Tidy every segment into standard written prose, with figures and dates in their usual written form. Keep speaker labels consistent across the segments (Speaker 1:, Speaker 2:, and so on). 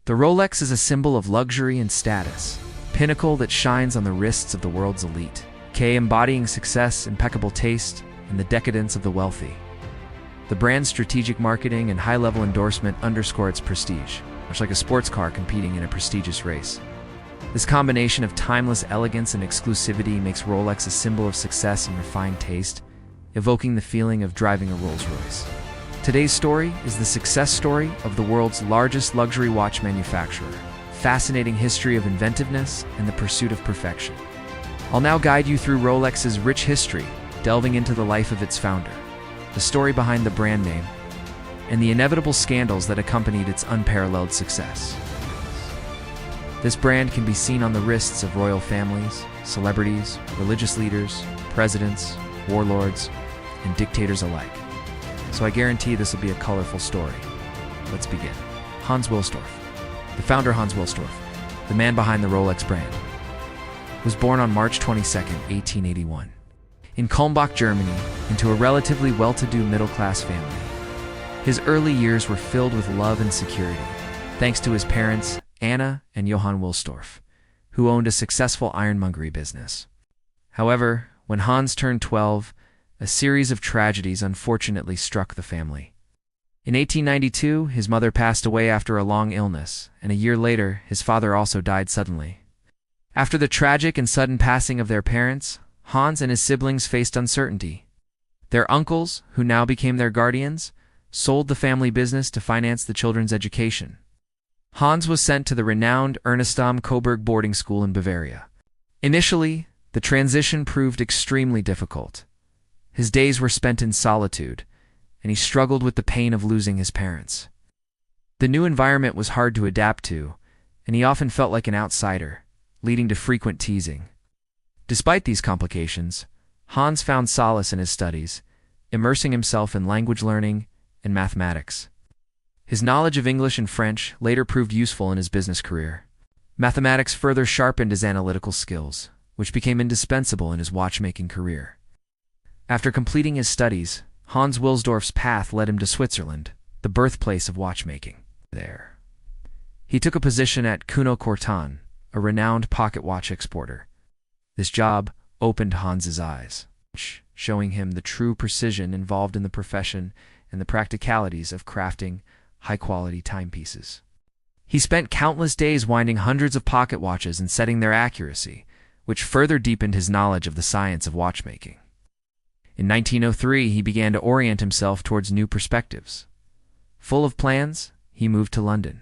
Speaker 1: The Rolex is a symbol of luxury and status, pinnacle that shines on the wrists of the world's elite, embodying success, impeccable taste, and the decadence of the wealthy. The brand's strategic marketing and high-level endorsement underscore its prestige, much like a sports car competing in a prestigious race. This combination of timeless elegance and exclusivity makes Rolex a symbol of success and refined taste, evoking the feeling of driving a Rolls-Royce. Today's story is the success story of the world's largest luxury watch manufacturer, fascinating history of inventiveness and the pursuit of perfection. I'll now guide you through Rolex's rich history, delving into the life of its founder, the story behind the brand name, and the inevitable scandals that accompanied its unparalleled success. This brand can be seen on the wrists of royal families, celebrities, religious leaders, presidents, warlords, and dictators alike. So I guarantee this will be a colorful story. Let's begin. Hans Wilsdorf. The founder Hans Wilsdorf, the man behind the Rolex brand, was born on March 22, 1881, in Kulmbach, Germany, into a relatively well-to-do middle-class family. His early years were filled with love and security, thanks to his parents, Anna and Johann Wilsdorf, who owned a successful ironmongery business. However, when Hans turned 12, a series of tragedies unfortunately struck the family. In 1892, his mother passed away after a long illness, and a year later, his father also died suddenly. After the tragic and sudden passing of their parents, Hans and his siblings faced uncertainty. Their uncles, who now became their guardians, sold the family business to finance the children's education. Hans was sent to the renowned Ernestam Coburg boarding school in Bavaria. Initially, the transition proved extremely difficult. His days were spent in solitude, and he struggled with the pain of losing his parents. The new environment was hard to adapt to, and he often felt like an outsider, leading to frequent teasing. Despite these complications, Hans found solace in his studies, immersing himself in language learning and mathematics. His knowledge of English and French later proved useful in his business career. Mathematics further sharpened his analytical skills, which became indispensable in his watchmaking career. After completing his studies, Hans Wilsdorf's path led him to Switzerland, the birthplace of watchmaking. There, he took a position at Kuno Corton, a renowned pocket watch exporter. This job opened Hans's eyes, showing him the true precision involved in the profession and the practicalities of crafting high-quality timepieces. He spent countless days winding hundreds of pocket watches and setting their accuracy, which further deepened his knowledge of the science of watchmaking. In 1903, he began to orient himself towards new perspectives. Full of plans, he moved to London.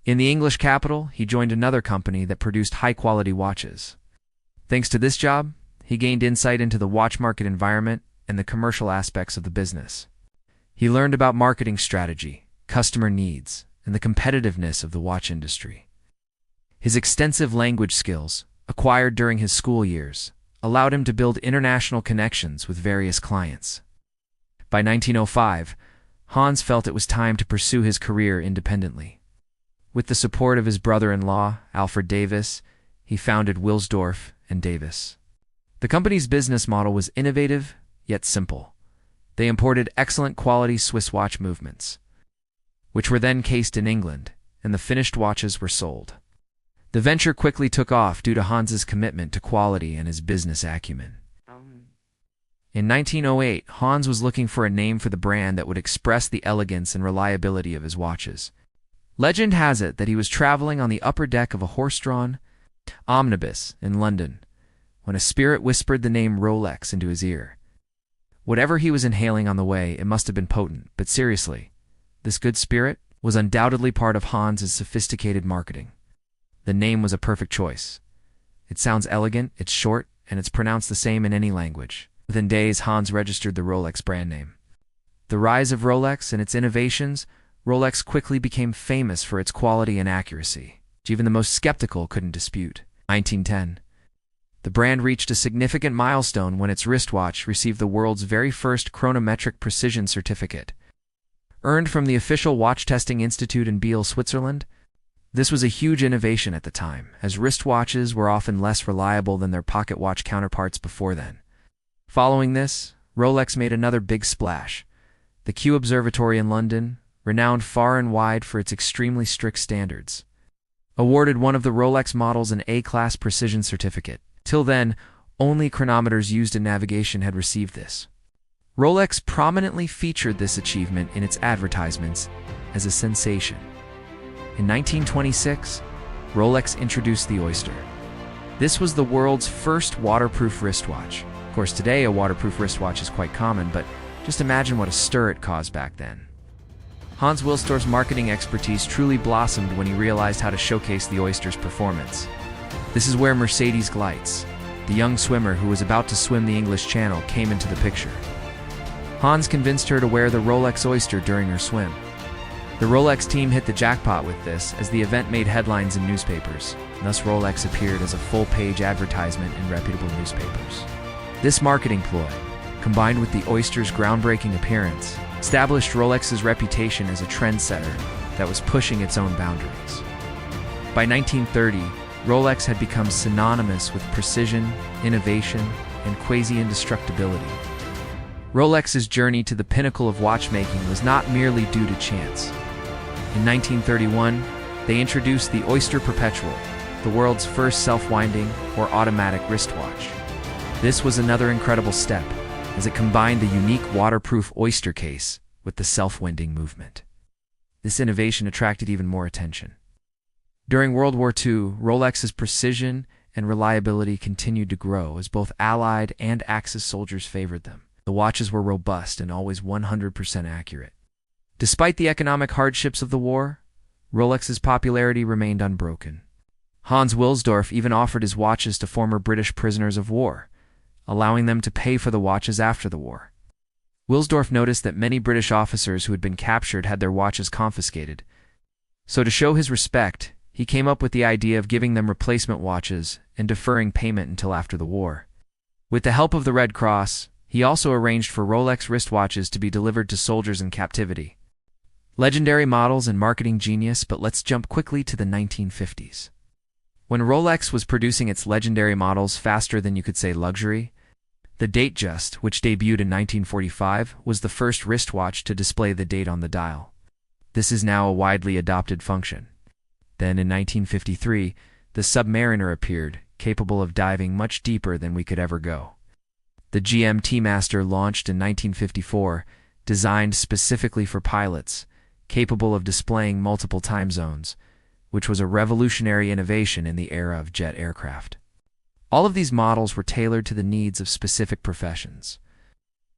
Speaker 1: In the English capital, he joined another company that produced high-quality watches. Thanks to this job, he gained insight into the watch market environment and the commercial aspects of the business. He learned about marketing strategy, customer needs, and the competitiveness of the watch industry. His extensive language skills, acquired during his school years, allowed him to build international connections with various clients. By 1905, Hans felt it was time to pursue his career independently. With the support of his brother-in-law, Alfred Davis, he founded Wilsdorf and Davis. The company's business model was innovative, yet simple. They imported excellent quality Swiss watch movements, which were then cased in England, and the finished watches were sold. The venture quickly took off due to Hans's commitment to quality and his business acumen. In 1908, Hans was looking for a name for the brand that would express the elegance and reliability of his watches. Legend has it that he was traveling on the upper deck of a horse-drawn omnibus in London when a spirit whispered the name Rolex into his ear. Whatever he was inhaling on the way, it must have been potent, but seriously, this good spirit was undoubtedly part of Hans's sophisticated marketing. The name was a perfect choice. It sounds elegant, it's short, and it's pronounced the same in any language. Within days, Hans registered the Rolex brand name. The rise of Rolex and its innovations, Rolex quickly became famous for its quality and accuracy, which even the most skeptical couldn't dispute. 1910. The brand reached a significant milestone when its wristwatch received the world's very first chronometric precision certificate. Earned from the official watch testing institute in Biel, Switzerland, this was a huge innovation at the time, as wristwatches were often less reliable than their pocket watch counterparts before then. Following this, Rolex made another big splash. The Kew Observatory in London, renowned far and wide for its extremely strict standards. Awarded one of the Rolex models an A-class precision certificate. Till then, only chronometers used in navigation had received this. Rolex prominently featured this achievement in its advertisements as a sensation. In 1926, Rolex introduced the Oyster. This was the world's first waterproof wristwatch. Of course, today a waterproof wristwatch is quite common, but just imagine what a stir it caused back then. Hans Wilsdorf's marketing expertise truly blossomed when he realized how to showcase the Oyster's performance. This is where Mercedes Gleitz, the young swimmer who was about to swim the English Channel, came into the picture. Hans convinced her to wear the Rolex Oyster during her swim. The Rolex team hit the jackpot with this, as the event made headlines in newspapers. Thus, Rolex appeared as a full-page advertisement in reputable newspapers. This marketing ploy, combined with the Oyster's groundbreaking appearance, established Rolex's reputation as a trendsetter that was pushing its own boundaries. By 1930, Rolex had become synonymous with precision, innovation, and quasi-indestructibility. Rolex's journey to the pinnacle of watchmaking was not merely due to chance. In 1931, they introduced the Oyster Perpetual, the world's first self-winding or automatic wristwatch. This was another incredible step, as it combined the unique waterproof Oyster case with the self-winding movement. This innovation attracted even more attention. During World War II, Rolex's precision and reliability continued to grow as both Allied and Axis soldiers favored them. The watches were robust and always 100% accurate. Despite the economic hardships of the war, Rolex's popularity remained unbroken. Hans Wilsdorf even offered his watches to former British prisoners of war, allowing them to pay for the watches after the war. Wilsdorf noticed that many British officers who had been captured had their watches confiscated. So to show his respect, he came up with the idea of giving them replacement watches and deferring payment until after the war. With the help of the Red Cross, he also arranged for Rolex wristwatches to be delivered to soldiers in captivity. Legendary models and marketing genius, but let's jump quickly to the 1950s. When Rolex was producing its legendary models faster than you could say luxury, the Datejust, which debuted in 1945, was the first wristwatch to display the date on the dial. This is now a widely adopted function. Then in 1953, the Submariner appeared, capable of diving much deeper than we could ever go. The GMT Master launched in 1954, designed specifically for pilots, capable of displaying multiple time zones, which was a revolutionary innovation in the era of jet aircraft. All of these models were tailored to the needs of specific professions,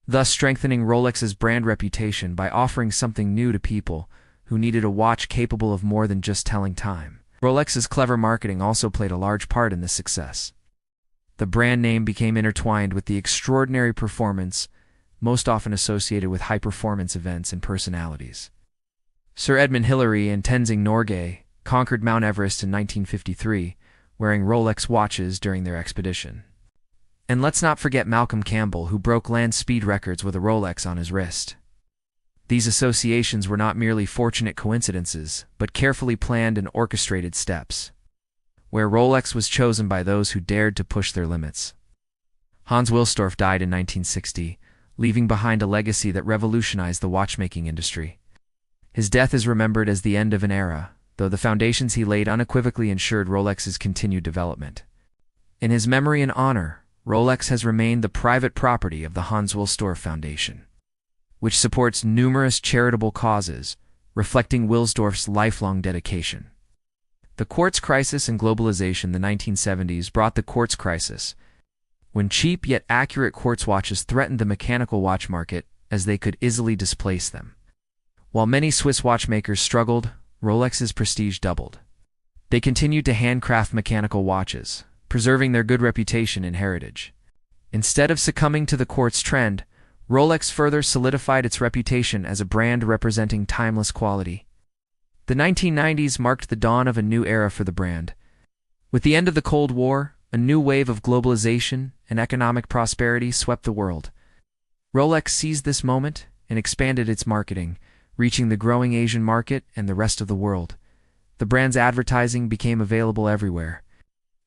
Speaker 1: thus strengthening Rolex's brand reputation by offering something new to people who needed a watch capable of more than just telling time. Rolex's clever marketing also played a large part in this success. The brand name became intertwined with the extraordinary performance, most often associated with high-performance events and personalities. Sir Edmund Hillary and Tenzing Norgay conquered Mount Everest in 1953, wearing Rolex watches during their expedition. And let's not forget Malcolm Campbell, who broke land speed records with a Rolex on his wrist. These associations were not merely fortunate coincidences, but carefully planned and orchestrated steps, where Rolex was chosen by those who dared to push their limits. Hans Wilsdorf died in 1960, leaving behind a legacy that revolutionized the watchmaking industry. His death is remembered as the end of an era, though the foundations he laid unequivocally ensured Rolex's continued development. In his memory and honor, Rolex has remained the private property of the Hans Wilsdorf Foundation, which supports numerous charitable causes, reflecting Wilsdorf's lifelong dedication. The quartz crisis and globalization. The 1970s brought the quartz crisis, when cheap yet accurate quartz watches threatened the mechanical watch market as they could easily displace them. While many Swiss watchmakers struggled, Rolex's prestige doubled. They continued to handcraft mechanical watches, preserving their good reputation and heritage. Instead of succumbing to the quartz trend, Rolex further solidified its reputation as a brand representing timeless quality. The 1990s marked the dawn of a new era for the brand. With the end of the Cold War, a new wave of globalization and economic prosperity swept the world. Rolex seized this moment and expanded its marketing, reaching the growing Asian market and the rest of the world. The brand's advertising became available everywhere.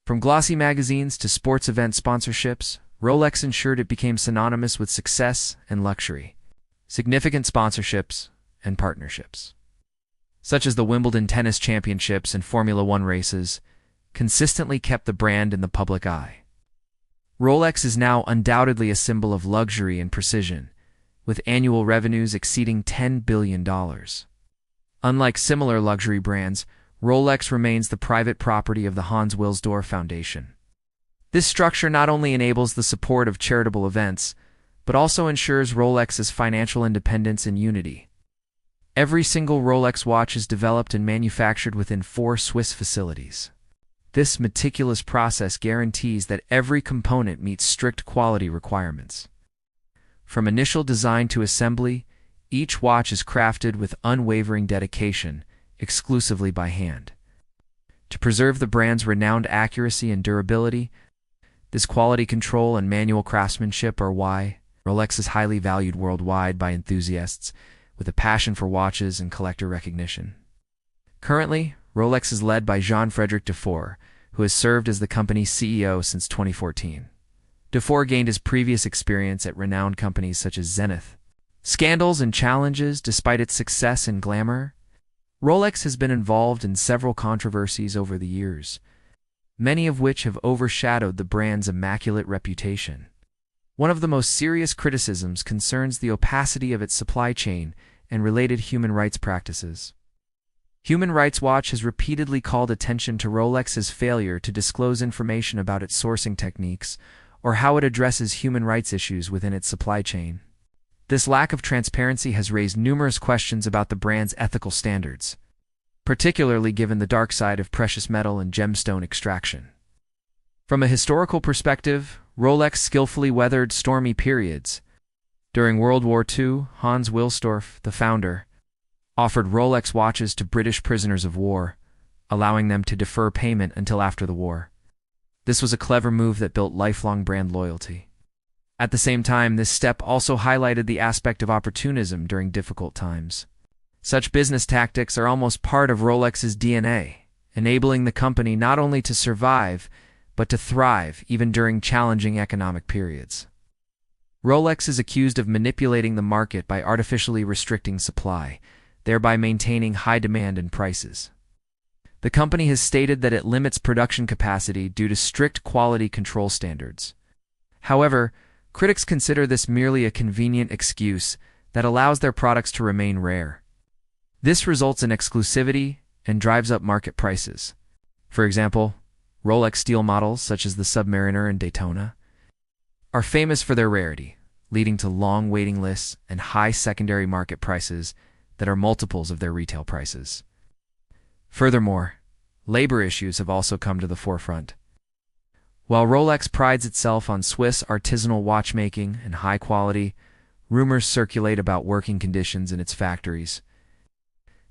Speaker 1: From glossy magazines to sports event sponsorships, Rolex ensured it became synonymous with success and luxury. Significant sponsorships and partnerships. such as the Wimbledon Tennis Championships and Formula One races, consistently kept the brand in the public eye. Rolex is now undoubtedly a symbol of luxury and precision, with annual revenues exceeding $10 billion. Unlike similar luxury brands, Rolex remains the private property of the Hans Wilsdorf Foundation. This structure not only enables the support of charitable events, but also ensures Rolex's financial independence and unity. Every single Rolex watch is developed and manufactured within 4 Swiss facilities. This meticulous process guarantees that every component meets strict quality requirements. From initial design to assembly, each watch is crafted with unwavering dedication, exclusively by hand. To preserve the brand's renowned accuracy and durability, this quality control and manual craftsmanship are why Rolex is highly valued worldwide by enthusiasts with a passion for watches and collector recognition. Currently, Rolex is led by Jean-Frédéric Dufour, who has served as the company's CEO since 2014. Dufour gained his previous experience at renowned companies such as Zenith. Scandals and challenges despite its success and glamour, Rolex has been involved in several controversies over the years, many of which have overshadowed the brand's immaculate reputation. One of the most serious criticisms concerns the opacity of its supply chain and related human rights practices. Human Rights Watch has repeatedly called attention to Rolex's failure to disclose information about its sourcing techniques or how it addresses human rights issues within its supply chain. This lack of transparency has raised numerous questions about the brand's ethical standards, particularly given the dark side of precious metal and gemstone extraction. From a historical perspective, Rolex skillfully weathered stormy periods. During World War II, Hans Wilsdorf, the founder, offered Rolex watches to British prisoners of war, allowing them to defer payment until after the war. This was a clever move that built lifelong brand loyalty. At the same time, this step also highlighted the aspect of opportunism during difficult times. Such business tactics are almost part of Rolex's DNA, enabling the company not only to survive, but to thrive even during challenging economic periods. Rolex is accused of manipulating the market by artificially restricting supply, thereby maintaining high demand and prices. The company has stated that it limits production capacity due to strict quality control standards. However, critics consider this merely a convenient excuse that allows their products to remain rare. This results in exclusivity and drives up market prices. For example, Rolex steel models such as the Submariner and Daytona are famous for their rarity, leading to long waiting lists and high secondary market prices that are multiples of their retail prices. Furthermore, labor issues have also come to the forefront. While Rolex prides itself on Swiss artisanal watchmaking and high quality, rumors circulate about working conditions in its factories.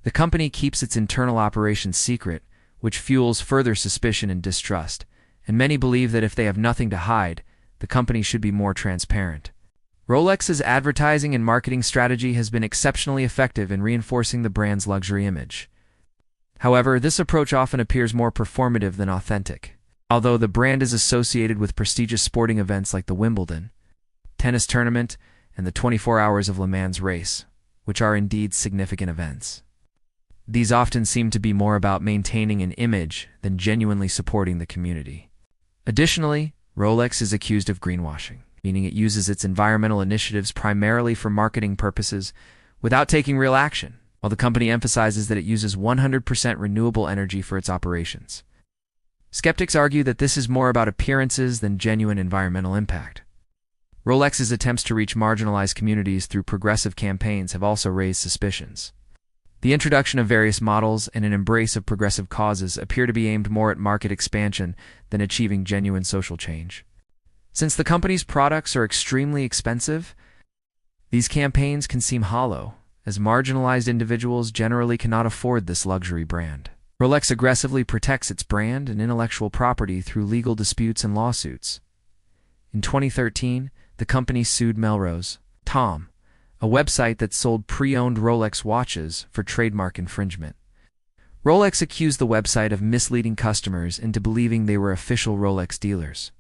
Speaker 1: The company keeps its internal operations secret, which fuels further suspicion and distrust, and many believe that if they have nothing to hide, the company should be more transparent. Rolex's advertising and marketing strategy has been exceptionally effective in reinforcing the brand's luxury image. However, this approach often appears more performative than authentic. Although the brand is associated with prestigious sporting events like the Wimbledon tennis tournament and the 24 Hours of Le Mans race, which are indeed significant events. These often seem to be more about maintaining an image than genuinely supporting the community. Additionally, Rolex is accused of greenwashing, meaning it uses its environmental initiatives primarily for marketing purposes without taking real action, while the company emphasizes that it uses 100% renewable energy for its operations. Skeptics argue that this is more about appearances than genuine environmental impact. Rolex's attempts to reach marginalized communities through progressive campaigns have also raised suspicions. The introduction of various models and an embrace of progressive causes appear to be aimed more at market expansion than achieving genuine social change. Since the company's products are extremely expensive, these campaigns can seem hollow, as marginalized individuals generally cannot afford this luxury brand. Rolex aggressively protects its brand and intellectual property through legal disputes and lawsuits. In 2013, the company sued Melrose.com, a website that sold pre-owned Rolex watches for trademark infringement. Rolex accused the website of misleading customers into believing they were official Rolex dealers.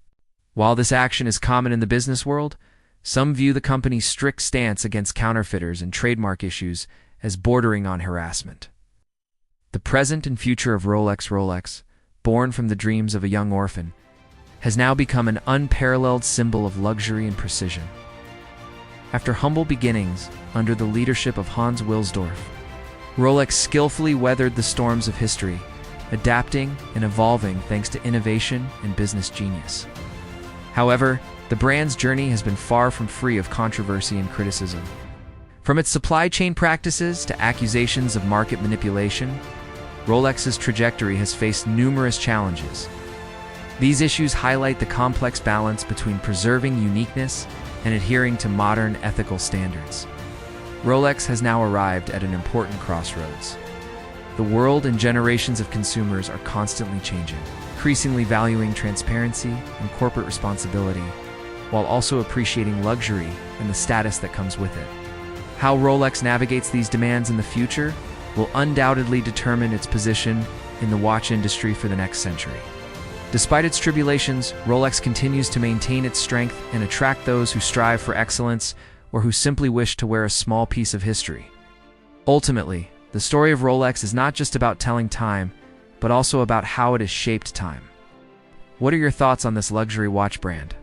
Speaker 1: While this action is common in the business world, some view the company's strict stance against counterfeiters and trademark issues as bordering on harassment. The present and future of Rolex, born from the dreams of a young orphan, has now become an unparalleled symbol of luxury and precision. After humble beginnings under the leadership of Hans Wilsdorf, Rolex skillfully weathered the storms of history, adapting and evolving thanks to innovation and business genius. However, the brand's journey has been far from free of controversy and criticism. From its supply chain practices to accusations of market manipulation, Rolex's trajectory has faced numerous challenges. These issues highlight the complex balance between preserving uniqueness and adhering to modern ethical standards. Rolex has now arrived at an important crossroads. The world and generations of consumers are constantly changing, increasingly valuing transparency and corporate responsibility, while also appreciating luxury and the status that comes with it. How Rolex navigates these demands in the future will undoubtedly determine its position in the watch industry for the next century. Despite its tribulations, Rolex continues to maintain its strength and attract those who strive for excellence or who simply wish to wear a small piece of history. Ultimately, the story of Rolex is not just about telling time, but also about how it has shaped time. What are your thoughts on this luxury watch brand?